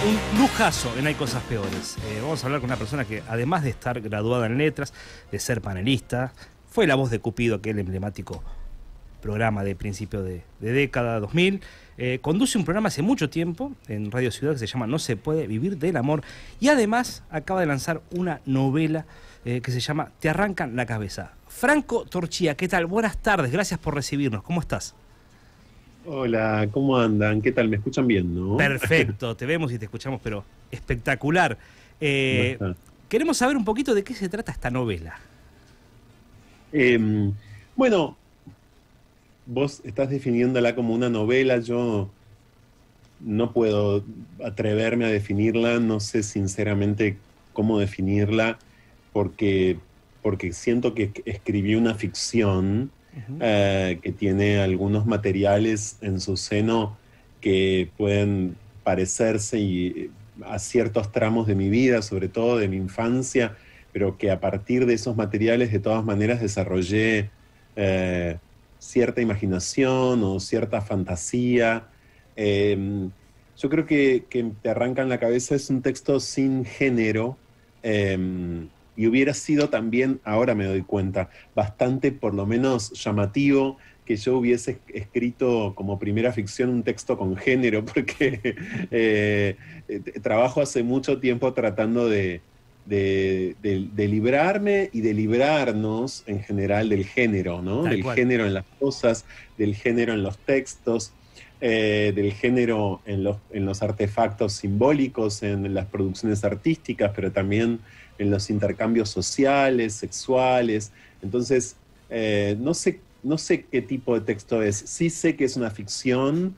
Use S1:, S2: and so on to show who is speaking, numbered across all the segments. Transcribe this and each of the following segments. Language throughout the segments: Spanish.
S1: Un lujazo en Hay Cosas Peores. Vamos a hablar con una persona que, además de estar graduada en letras, de ser panelista, fue la voz de Cupido, aquel emblemático programa de principio de década 2000. Conduce un programa hace mucho tiempo en Radio Ciudad que se llama No se puede vivir del amor. Y además acaba de lanzar una novela que se llama Te arrancan la cabeza. Franco Torchia, ¿qué tal? Buenas tardes, gracias por recibirnos. ¿Cómo estás?
S2: Hola, ¿cómo andan? ¿Qué tal? ¿Me escuchan bien, no?
S1: Perfecto, te vemos y te escuchamos, pero espectacular. Queremos saber un poquito de qué se trata esta novela.
S2: Bueno, vos estás definiéndola como una novela, yo no puedo atreverme a definirla, no sé sinceramente cómo definirla, porque siento que escribí una ficción. Que tiene algunos materiales en su seno que pueden parecerse a ciertos tramos de mi vida, sobre todo de mi infancia, pero que a partir de esos materiales de todas maneras desarrollé cierta imaginación o cierta fantasía. Yo creo que Te arrancan la cabeza es un texto sin género, y hubiera sido también, ahora me doy cuenta, bastante por lo menos llamativo que yo hubiese escrito como primera ficción un texto con género, porque trabajo hace mucho tiempo tratando de librarme y de librarnos en general del género, ¿no? Del género en las cosas, del género en los textos, del género en los artefactos simbólicos, en las producciones artísticas, pero también en los intercambios sociales, sexuales. Entonces, no sé qué tipo de texto es. Sí sé que es una ficción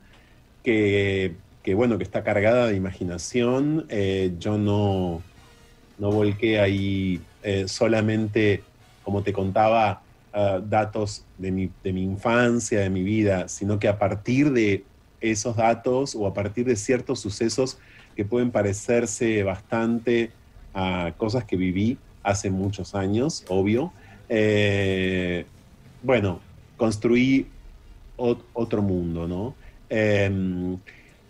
S2: bueno, que está cargada de imaginación. Yo no volqué ahí solamente, como te contaba, datos de mi infancia, de mi vida, sino que a partir de esos datos o a partir de ciertos sucesos que pueden parecerse bastante a cosas que viví hace muchos años, obvio. Bueno, construí otro mundo, ¿no?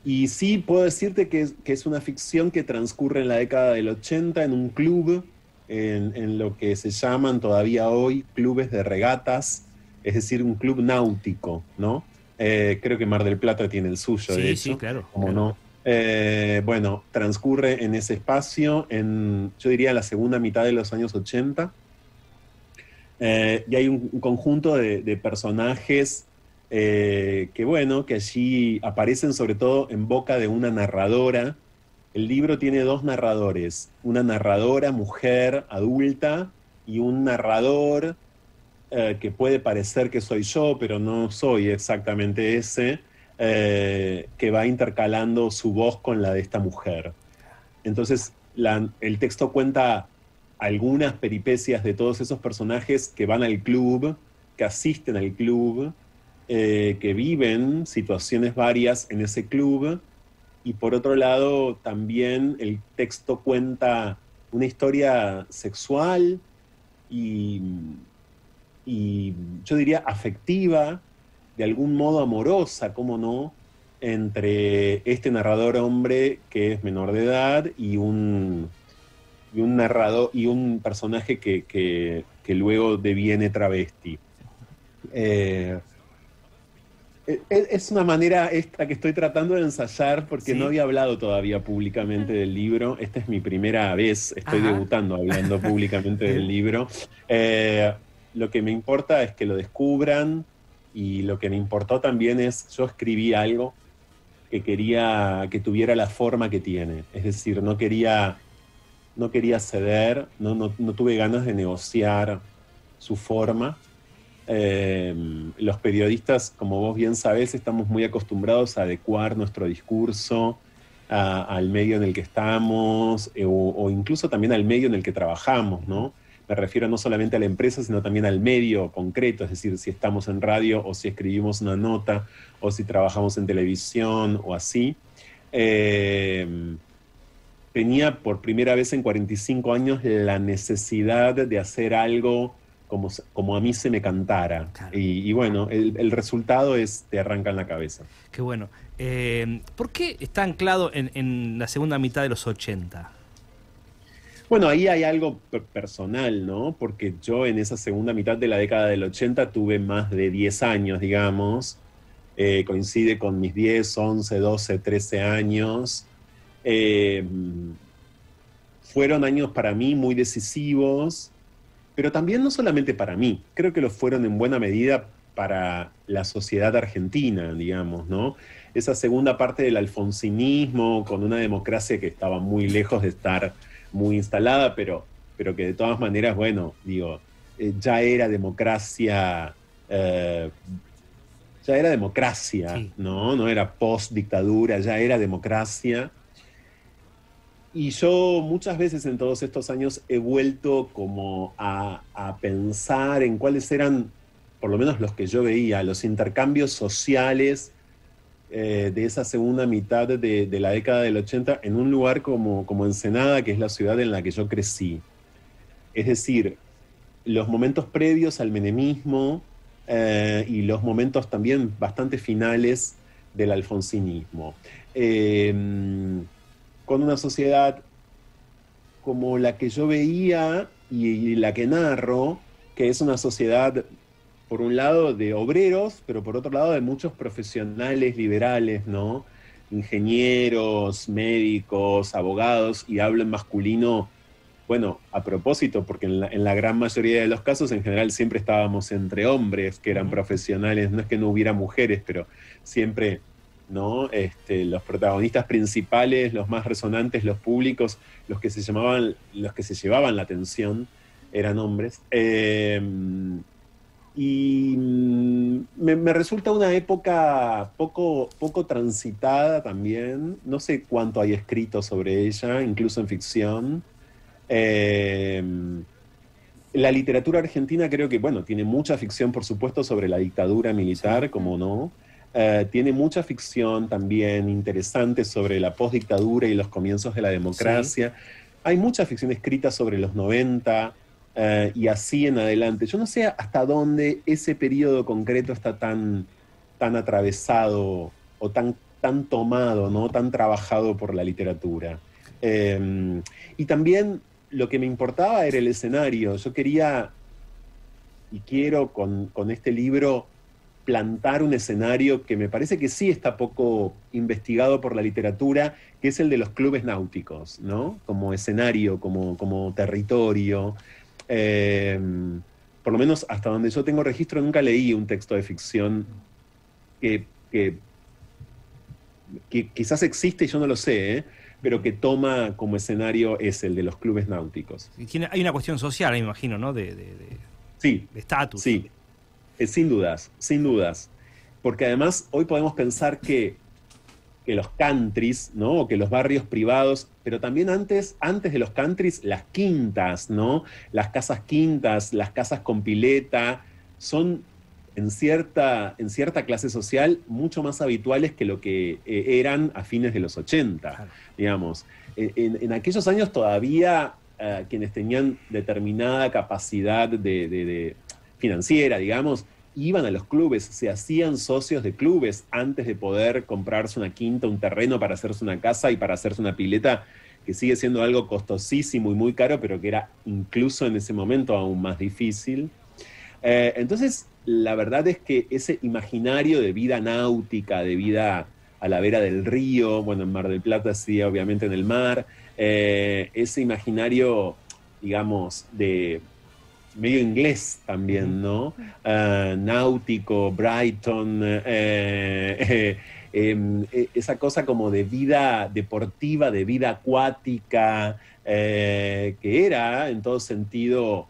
S2: Y sí, puedo decirte que es una ficción que transcurre en la década del 80 en un club, en lo que se llaman todavía hoy clubes de regatas, es decir, un club náutico, ¿no? Creo que Mar del Plata tiene el suyo, de hecho.
S1: Sí, claro.
S2: ¿Cómo
S1: claro.
S2: no? Bueno, transcurre en ese espacio, yo diría la segunda mitad de los años 80, y hay un conjunto de personajes que allí aparecen sobre todo en boca de una narradora. El libro tiene dos narradores, una narradora mujer adulta y un narrador que puede parecer que soy yo, pero no soy exactamente ese, que va intercalando su voz con la de esta mujer. Entonces, el texto cuenta algunas peripecias de todos esos personajes que van al club, que asisten al club, que viven situaciones varias en ese club. Y por otro lado, también el texto cuenta una historia sexual y yo diría afectiva, de algún modo amorosa, cómo no, entre este narrador hombre que es menor de edad y un narrador y un personaje que luego deviene travesti. Es una manera esta que estoy tratando de ensayar porque
S1: ¿Sí?
S2: no había hablado todavía públicamente del libro. Esta es mi primera vez, estoy debutando hablando públicamente del libro. Lo que me importa es que lo descubran, y lo que me importó también es, yo escribí algo que quería que tuviera la forma que tiene. Es decir, no quería ceder, no tuve ganas de negociar su forma. Los periodistas, como vos bien sabés, estamos muy acostumbrados a adecuar nuestro discurso al medio en el que estamos, o incluso también al medio en el que trabajamos, ¿no? Me refiero no solamente a la empresa, sino también al medio concreto, es decir, si estamos en radio o si escribimos una nota o si trabajamos en televisión o así. Tenía por primera vez en 45 años la necesidad de hacer algo como a mí se me cantara.
S1: Claro.
S2: Y bueno, el resultado te arranca en la cabeza.
S1: Qué bueno. ¿Por qué está anclado en la segunda mitad de los 80?
S2: Bueno, ahí hay algo personal, ¿no? Porque yo en esa segunda mitad de la década del 80 tuve más de 10 años, digamos. Coincide con mis 10, 11, 12, 13 años. Eh, Fueron años para mí muy decisivos, pero también no solamente para mí, creo que lo fueron en buena medida para la sociedad argentina, digamos, ¿no? Esa segunda parte del alfonsinismo, con una democracia que estaba muy lejos de estar muy instalada, pero que de todas maneras, bueno, digo, ya era democracia,
S1: Sí.
S2: ¿no? No era post-dictadura, ya era democracia. Y yo muchas veces en todos estos años he vuelto como a pensar en cuáles eran, por lo menos los que yo veía, los intercambios sociales de esa segunda mitad de la década del 80 en un lugar como Ensenada, que es la ciudad en la que yo crecí. Es decir, los momentos previos al menemismo y los momentos también bastante finales del alfonsinismo. Con una sociedad como la que yo veía y la que narro, que es una sociedad, por un lado, de obreros, pero por otro lado, de muchos profesionales liberales, ¿no? Ingenieros, médicos, abogados, y hablo en masculino, bueno, a propósito, porque en la gran mayoría de los casos, en general, siempre estábamos entre hombres que eran profesionales, no es que no hubiera mujeres, pero siempre, ¿no? Los protagonistas principales, los más resonantes, los públicos, los que se llevaban la atención, eran hombres. Y me resulta una época poco transitada también. No sé cuánto hay escrito sobre ella, incluso en ficción. Eh, la literatura argentina creo que, bueno, tiene mucha ficción, por supuesto, sobre la dictadura militar, como no. Tiene mucha ficción también interesante sobre la postdictadura y los comienzos de la democracia. Sí. Hay mucha ficción escrita sobre los 90 y así en adelante. Yo no sé hasta dónde ese periodo concreto está tan atravesado o tan tomado, ¿no? Tan trabajado por la literatura. Y también lo que me importaba era el escenario. Yo quería y quiero con este libro plantar un escenario que me parece que sí está poco investigado por la literatura, que es el de los clubes náuticos, ¿no? Como escenario, como territorio. Por lo menos hasta donde yo tengo registro, nunca leí un texto de ficción que quizás existe y yo no lo sé, ¿eh? Pero que toma como escenario es el de los clubes náuticos.
S1: Hay una cuestión social, me imagino, ¿no?
S2: Sí,
S1: de estatus.
S2: Sí, sin dudas, sin dudas. Porque además hoy podemos pensar que los countries, ¿no? O que los barrios privados, pero también antes de los countries, las quintas, ¿no? Las casas quintas, las casas con pileta, son en cierta clase social mucho más habituales que lo que eran a fines de los 80, claro. Digamos. En aquellos años todavía quienes tenían determinada capacidad de financiera, digamos, iban a los clubes, se hacían socios de clubes antes de poder comprarse una quinta, un terreno para hacerse una casa y para hacerse una pileta, que sigue siendo algo costosísimo y muy caro, pero que era incluso en ese momento aún más difícil. Entonces, la verdad es que ese imaginario de vida náutica, de vida a la vera del río, bueno, en Mar del Plata sí, obviamente en el mar, ese imaginario, digamos, de medio inglés también, ¿no? Náutico, Brighton, esa cosa como de vida deportiva, de vida acuática, que era en todo sentido,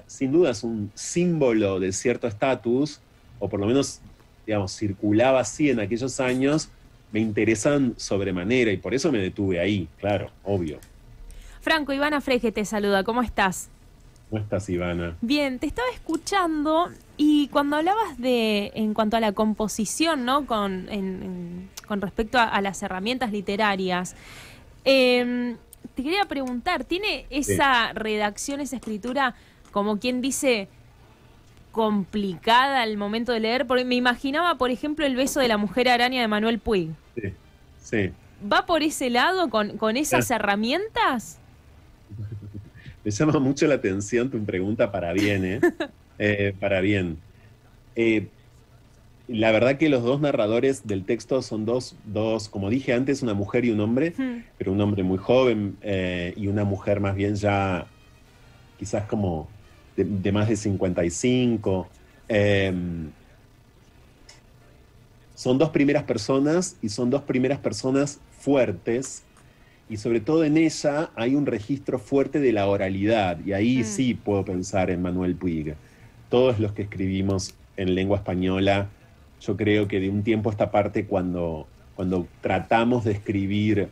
S2: sin dudas, un símbolo de cierto estatus, o por lo menos, digamos, circulaba así en aquellos años, me interesan sobremanera y por eso me detuve ahí, claro, obvio.
S3: Franco, Ivana Freje te saluda, ¿cómo estás?
S2: ¿Cómo estás, Ivana?
S3: Bien, te estaba escuchando y cuando hablabas en cuanto a la composición, ¿no? Con respecto a las herramientas literarias, te quería preguntar, ¿tiene esa redacción, esa escritura, como quien dice, complicada al momento de leer? Porque me imaginaba, por ejemplo, El beso de la mujer araña de Manuel Puig.
S2: Sí, sí.
S3: ¿Va por ese lado con esas herramientas?
S2: Me llama mucho la atención tu pregunta para bien, para bien. La verdad que los dos narradores del texto son dos, como dije antes, una mujer y un hombre, pero un hombre muy joven y una mujer más bien ya quizás como de más de 55. Son dos primeras personas y son dos primeras personas fuertes y sobre todo en ella hay un registro fuerte de la oralidad y ahí sí puedo pensar en Manuel Puig. Todos los que escribimos en lengua española, yo creo que de un tiempo a esta parte cuando tratamos de escribir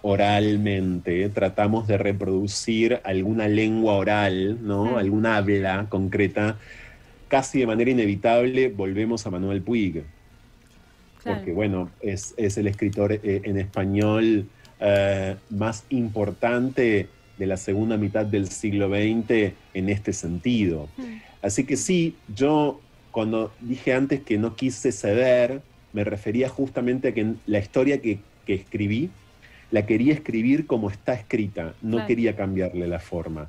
S2: oralmente, tratamos de reproducir alguna lengua oral, ¿no? Alguna habla concreta, casi de manera inevitable volvemos a Manuel Puig. Claro. Porque, bueno, es el escritor en español más importante de la segunda mitad del siglo XX en este sentido. Así que sí, yo cuando dije antes que no quise ceder, me refería justamente a que la historia que escribí, la quería escribir como está escrita, no claro. Quería cambiarle la forma.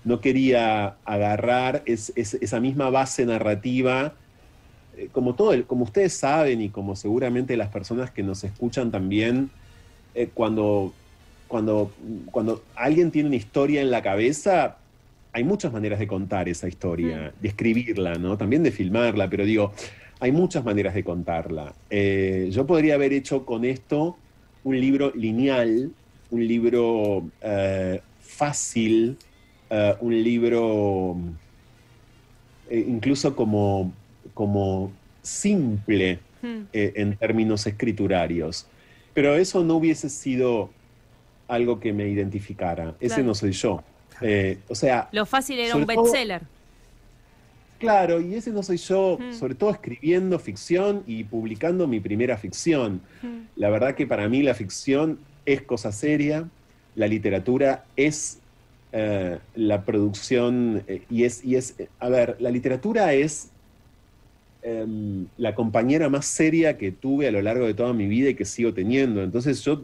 S2: No quería agarrar esa misma base narrativa, como ustedes saben y como seguramente las personas que nos escuchan también, cuando alguien tiene una historia en la cabeza, hay muchas maneras de contar esa historia, de escribirla, ¿no? También de filmarla, pero digo, hay muchas maneras de contarla. Yo podría haber hecho con esto un libro lineal, un libro fácil, un libro incluso como simple en términos escriturarios. Pero eso no hubiese sido algo que me identificara. Ese claro. No soy yo. O sea,
S3: lo fácil era un bestseller.
S2: Claro, y ese no soy yo, sobre todo escribiendo ficción y publicando mi primera ficción. La verdad que para mí la ficción es cosa seria, la literatura es la producción, a ver, la literatura es la compañera más seria que tuve a lo largo de toda mi vida y que sigo teniendo. Entonces yo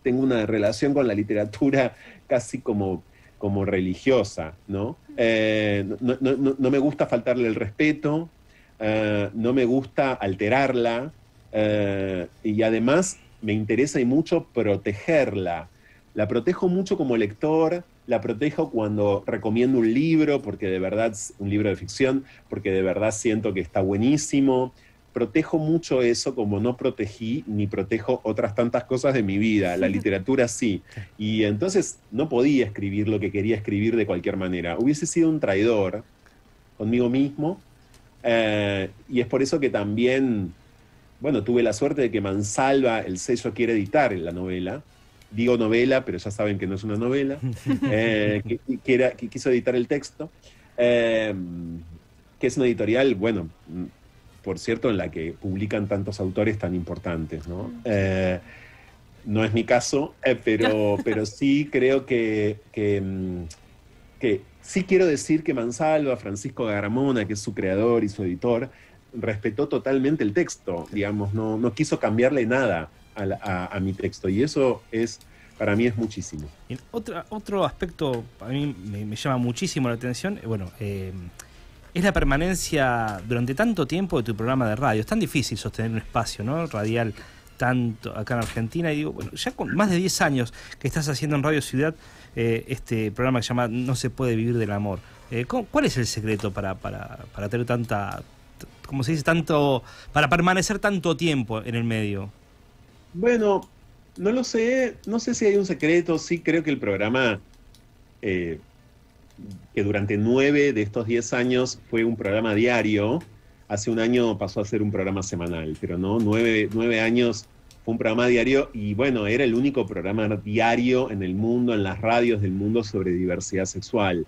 S2: tengo una relación con la literatura casi como religiosa, ¿no? No me gusta faltarle el respeto, no me gusta alterarla, y además me interesa y mucho protegerla. La protejo mucho como lector, la protejo cuando recomiendo un libro, porque de verdad, un libro de ficción, porque de verdad siento que está buenísimo. Protejo mucho eso como no protegí ni protejo otras tantas cosas de mi vida. La literatura sí. Y entonces no podía escribir lo que quería escribir de cualquier manera. Hubiese sido un traidor conmigo mismo. Y es por eso que también, bueno, tuve la suerte de que Mansalva, el sello, quiere editar la novela. Digo novela, pero ya saben que no es una novela. Que quiso editar el texto. Que es una editorial, bueno, por cierto, en la que publican tantos autores tan importantes, ¿no? No es mi caso, pero sí creo que sí quiero decir que Mansalva, Francisco Garamona, que es su creador y su editor, respetó totalmente el texto, digamos, no quiso cambiarle nada a mi texto, y eso para mí es muchísimo.
S1: Y otro aspecto a mí me llama muchísimo la atención, es la permanencia durante tanto tiempo de tu programa de radio. Es tan difícil sostener un espacio, ¿no?, radial, tanto acá en Argentina. Y digo, bueno, ya con más de 10 años que estás haciendo en Radio Ciudad este programa que se llama No se puede vivir del amor. ¿Cuál es el secreto para tener tanta, como se dice, tanto, para permanecer tanto tiempo en el medio?
S2: Bueno, no lo sé. No sé si hay un secreto. Sí creo que el programa... que durante 9 de estos 10 años fue un programa diario. Hace un año pasó a ser un programa semanal, pero no, 9 años fue un programa diario y bueno, era el único programa diario en el mundo, en las radios del mundo sobre diversidad sexual.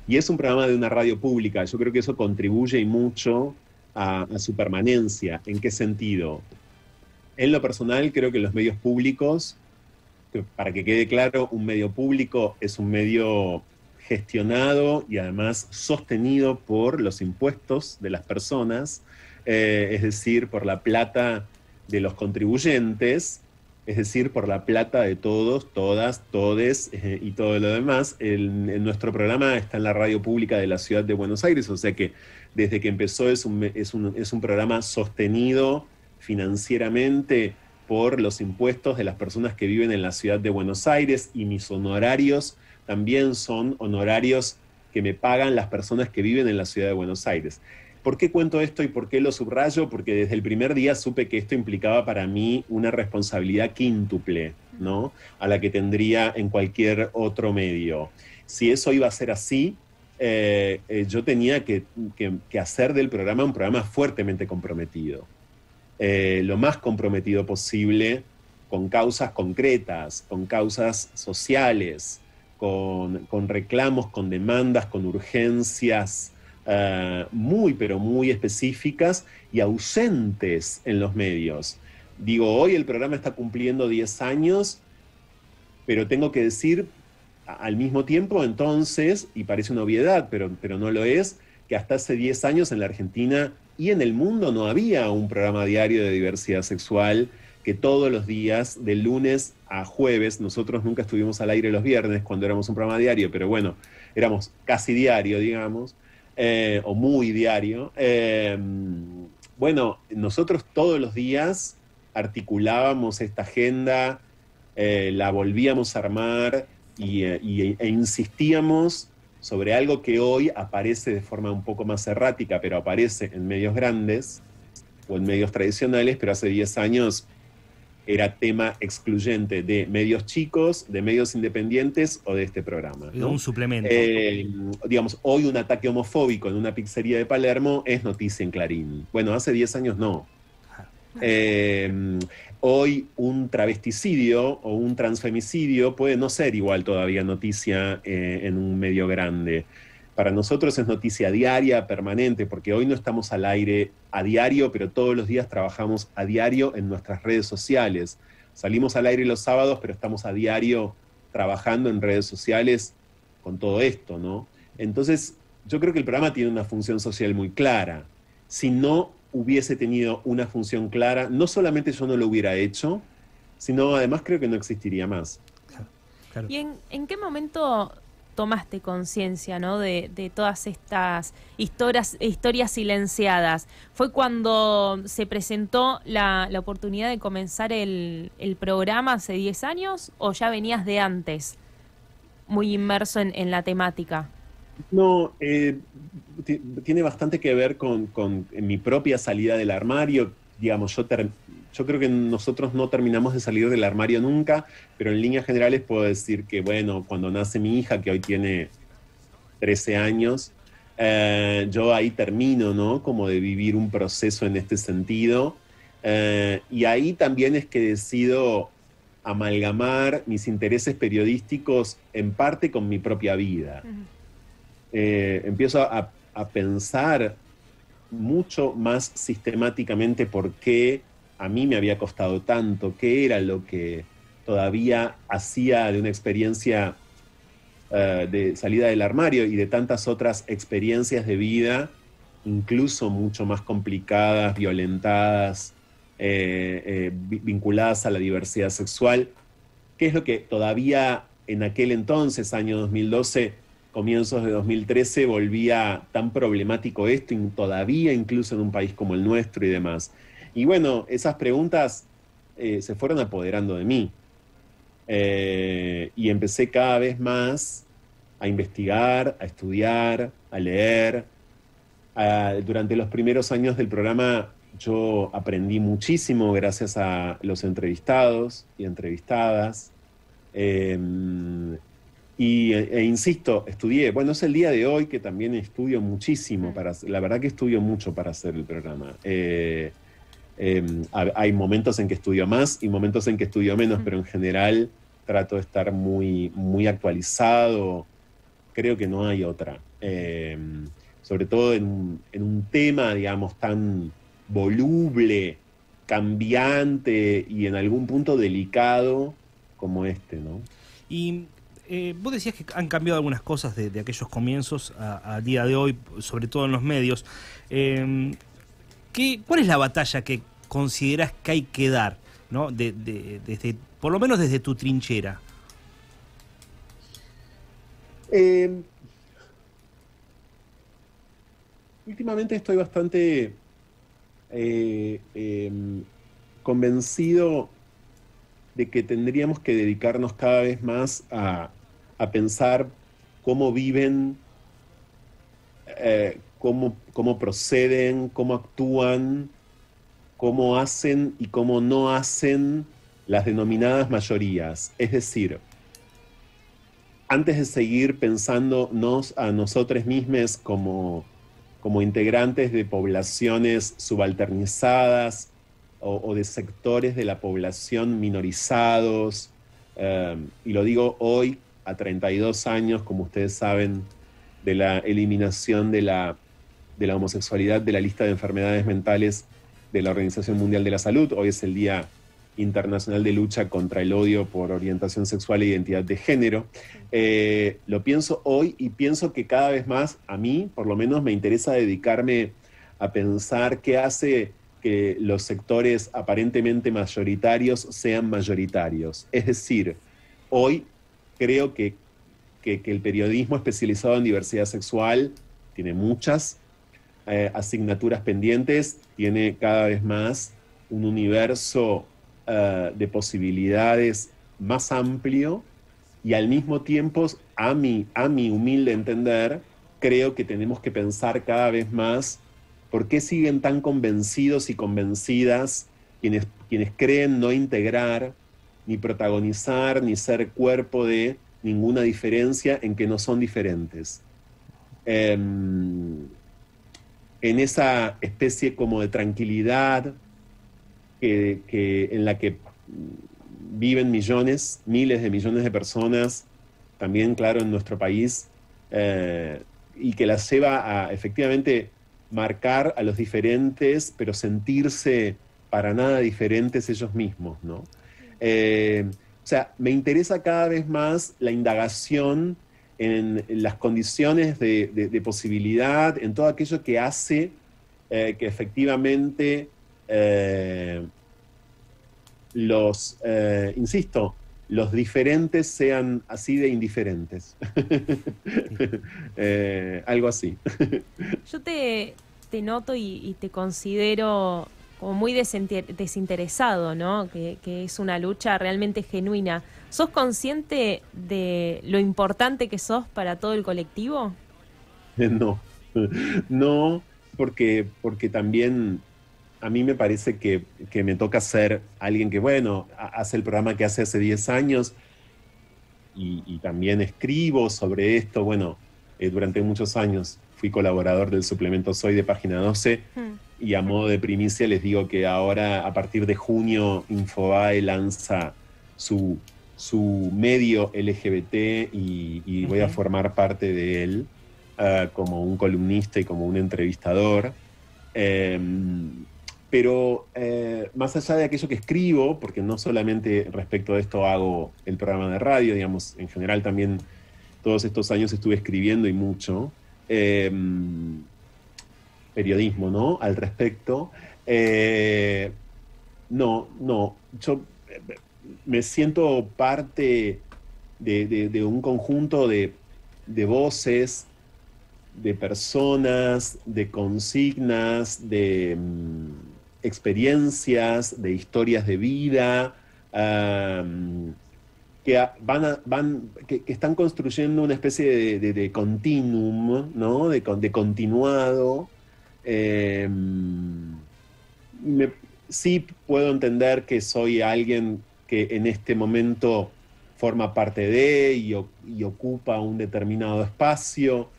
S2: Y es un programa de una radio pública. Yo creo que eso contribuye mucho a su permanencia. ¿En qué sentido? En lo personal, creo que los medios públicos, para que quede claro, un medio público es un medio gestionado y además sostenido por los impuestos de las personas, es decir, por la plata de los contribuyentes, es decir, por la plata de todos, todas, todes y todo lo demás. Nuestro programa está en la radio pública de la ciudad de Buenos Aires, o sea que desde que empezó es un programa sostenido financieramente por los impuestos de las personas que viven en la ciudad de Buenos Aires, y mis honorarios también son honorarios que me pagan las personas que viven en la ciudad de Buenos Aires. ¿Por qué cuento esto y por qué lo subrayo? Porque desde el primer día supe que esto implicaba para mí una responsabilidad quíntuple, ¿no? A la que tendría en cualquier otro medio. Si eso iba a ser así, yo tenía que hacer del programa un programa fuertemente comprometido. Lo más comprometido posible, con causas concretas, con causas sociales, con reclamos, con demandas, con urgencias muy, pero muy específicas y ausentes en los medios. Digo, hoy el programa está cumpliendo 10 años, pero tengo que decir al mismo tiempo entonces, y parece una obviedad, pero no lo es, que hasta hace 10 años en la Argentina y en el mundo no había un programa diario de diversidad sexual que todos los días, de lunes a jueves, nosotros nunca estuvimos al aire los viernes cuando éramos un programa diario, pero bueno, éramos casi diario, digamos, o muy diario. Bueno, nosotros todos los días articulábamos esta agenda, la volvíamos a armar e insistíamos sobre algo que hoy aparece de forma un poco más errática, pero aparece en medios grandes o en medios tradicionales, pero hace 10 años era tema excluyente de medios chicos, de medios independientes o de este programa, ¿no?
S1: Un suplemento.
S2: Digamos, hoy un ataque homofóbico en una pizzería de Palermo es noticia en Clarín. Bueno, hace 10 años no. Hoy un travesticidio o un transfemicidio puede no ser igual todavía noticia en un medio grande. Para nosotros es noticia diaria, permanente, porque hoy no estamos al aire a diario, pero todos los días trabajamos a diario en nuestras redes sociales. Salimos al aire los sábados, pero estamos a diario trabajando en redes sociales con todo esto, ¿no? Entonces, yo creo que el programa tiene una función social muy clara. Si no hubiese tenido una función clara, no solamente yo no lo hubiera hecho, sino además creo que no existiría más.
S3: Claro. ¿Y en qué momento tomaste conciencia, ¿no?, de todas estas historias silenciadas? ¿Fue cuando se presentó la oportunidad de comenzar el programa hace 10 años o ya venías de antes muy inmerso en la temática?
S2: No, tiene bastante que ver con mi propia salida del armario. Digamos, yo creo que nosotros no terminamos de salir del armario nunca, pero en líneas generales puedo decir que, bueno, cuando nace mi hija, que hoy tiene 13 años, yo ahí termino, ¿no?, como de vivir un proceso en este sentido. Y ahí también es que decido amalgamar mis intereses periodísticos en parte con mi propia vida. Empiezo a pensar mucho más sistemáticamente por qué a mí me había costado tanto, qué era lo que todavía hacía de una experiencia de salida del armario y de tantas otras experiencias de vida, incluso mucho más complicadas, violentadas, vinculadas a la diversidad sexual, qué es lo que todavía en aquel entonces, año 2012, comienzos de 2013, volvía tan problemático esto, y todavía incluso en un país como el nuestro y demás. Y bueno, esas preguntas se fueron apoderando de mí. Y empecé cada vez más a investigar, a estudiar, a leer. Durante los primeros años del programa yo aprendí muchísimo gracias a los entrevistados y entrevistadas. Insisto, estudié. Bueno, es el día de hoy que también estudio muchísimo. La verdad que estudio mucho para hacer el programa. Hay momentos en que estudio más y momentos en que estudio menos, pero en general trato de estar muy, muy actualizado. Creo que no hay otra. Sobre todo en un tema, digamos, tan voluble, cambiante y en algún punto delicado como este, ¿no?
S1: Y vos decías que han cambiado algunas cosas de aquellos comienzos al día de hoy, sobre todo en los medios. ¿Cuál es la batalla que considerás que hay que dar, ¿no? Desde, por lo menos desde tu trinchera?
S2: Últimamente estoy bastante convencido de que tendríamos que dedicarnos cada vez más a pensar cómo viven, cómo proceden, cómo actúan, cómo hacen y cómo no hacen las denominadas mayorías. Es decir, antes de seguir pensándonos a nosotros mismos como integrantes de poblaciones subalternizadas o de sectores de la población minorizados, y lo digo hoy, a 32 años, como ustedes saben, de la eliminación de la homosexualidad de la lista de enfermedades mentales de la Organización Mundial de la Salud. Hoy es el Día Internacional de Lucha contra el Odio por Orientación Sexual e Identidad de Género. Lo pienso hoy y pienso que cada vez más, a mí por lo menos, me interesa dedicarme a pensar qué hace que los sectores aparentemente mayoritarios sean mayoritarios. Es decir, hoy creo que el periodismo especializado en diversidad sexual tiene muchas asignaturas pendientes, tiene cada vez más un universo de posibilidades más amplio, y al mismo tiempo, a mi humilde entender, creo que tenemos que pensar cada vez más por qué siguen tan convencidos y convencidas quienes creen no integrar, ni protagonizar, ni ser cuerpo de ninguna diferencia, en que no son diferentes. En esa especie como de tranquilidad en la que viven miles de millones de personas, también, claro, en nuestro país, y que las lleva a efectivamente marcar a los diferentes, pero sentirse para nada diferentes ellos mismos, ¿no? O sea, me interesa cada vez más la indagación en las condiciones de posibilidad, en todo aquello que hace que efectivamente insisto, los diferentes sean así de indiferentes. Algo así.
S3: Yo te noto y te considero como muy desinteresado, ¿no? Que es una lucha realmente genuina. ¿Sos consciente de lo importante que sos para todo el colectivo?
S2: No, porque también a mí me parece que me toca ser alguien que, bueno, hace el programa que hace 10 años y también escribo sobre esto. Bueno, durante muchos años fui colaborador del suplemento Soy de Página 12 y a modo de primicia les digo que ahora, a partir de junio, Infobae lanza su medio LGBT y voy a formar parte de él como un columnista y como un entrevistador. Pero más allá de aquello que escribo, porque no solamente respecto a esto hago el programa de radio, digamos, en general también todos estos años estuve escribiendo y mucho periodismo, ¿no? Al respecto. No, yo me siento parte de un conjunto de voces, de personas, de consignas, de experiencias, de historias de vida, que están construyendo una especie de continuum, ¿no? De continuado. Sí puedo entender que soy alguien que en este momento forma parte de y ocupa un determinado espacio,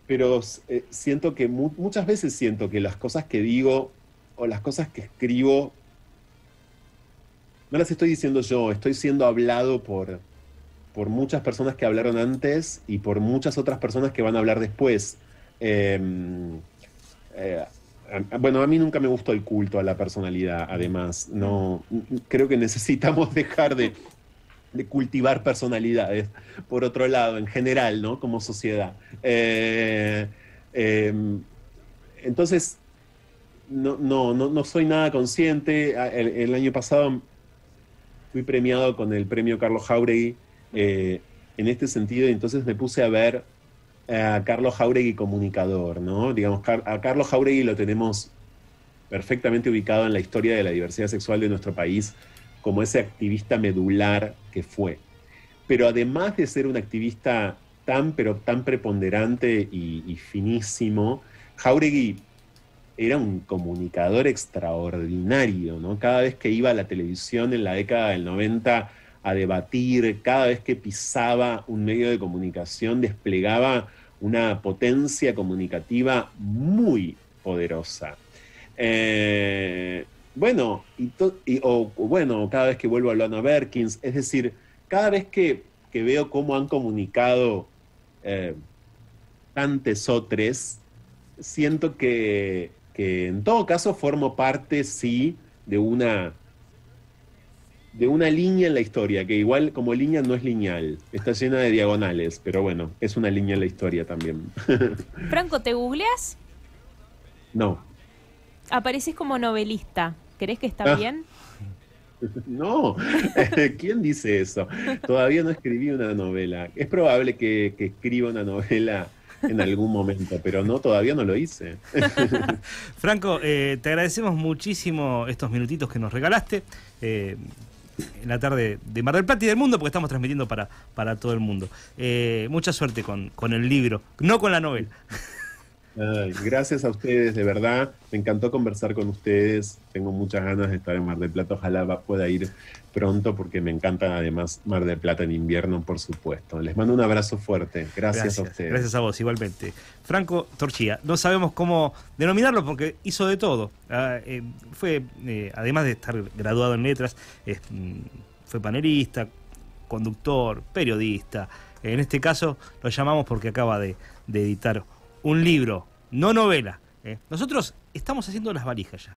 S2: pero siento que muchas veces siento que las cosas que digo o las cosas que escribo no las estoy diciendo yo, estoy siendo hablado por muchas personas que hablaron antes y por muchas otras personas que van a hablar después. Bueno, a mí nunca me gustó el culto a la personalidad, además. No, creo que necesitamos dejar de de cultivar personalidades, por otro lado, en general, ¿no? Como sociedad. Entonces, no soy nada consciente. El año pasado fui premiado con el premio Carlos Jáuregui en este sentido, y entonces me puse a ver a Carlos Jáuregui comunicador, ¿no? Digamos, a Carlos Jáuregui lo tenemos perfectamente ubicado en la historia de la diversidad sexual de nuestro país como ese activista medular que fue. Pero además de ser un activista pero tan preponderante y finísimo, Jáuregui era un comunicador extraordinario, ¿no? Cada vez que iba a la televisión en la década del 90 a debatir, cada vez que pisaba un medio de comunicación, desplegaba una potencia comunicativa muy poderosa. Bueno, cada vez que vuelvo a Luana Berkins, es decir, cada vez que veo cómo han comunicado tantos otros, siento que en todo caso formo parte, sí, de una línea en la historia, que igual como línea no es lineal, está llena de diagonales, pero bueno, es una línea en la historia también.
S3: Franco, ¿te googleas?
S2: No.
S3: Apareces como novelista. ¿Crees que está bien?
S2: No, ¿quién dice eso? Todavía no escribí una novela. Es probable que escriba una novela en algún momento, pero no, todavía no lo hice.
S1: Franco, te agradecemos muchísimo estos minutitos que nos regalaste en la tarde de Mar del Plata y del mundo, porque estamos transmitiendo para todo el mundo. Mucha suerte con el libro, no con la novela.
S2: Ay, gracias a ustedes, de verdad. Me encantó conversar con ustedes. Tengo muchas ganas de estar en Mar del Plata. Ojalá pueda ir pronto, porque me encanta además Mar del Plata en invierno, por supuesto. Les mando un abrazo fuerte. Gracias a ustedes.
S1: Gracias a vos, igualmente. Franco Torchia, no sabemos cómo denominarlo porque hizo de todo. Fue, además de estar graduado en letras, fue panelista, conductor, periodista. En este caso lo llamamos porque acaba de editar un libro, no novela. Nosotros estamos haciendo las valijas ya.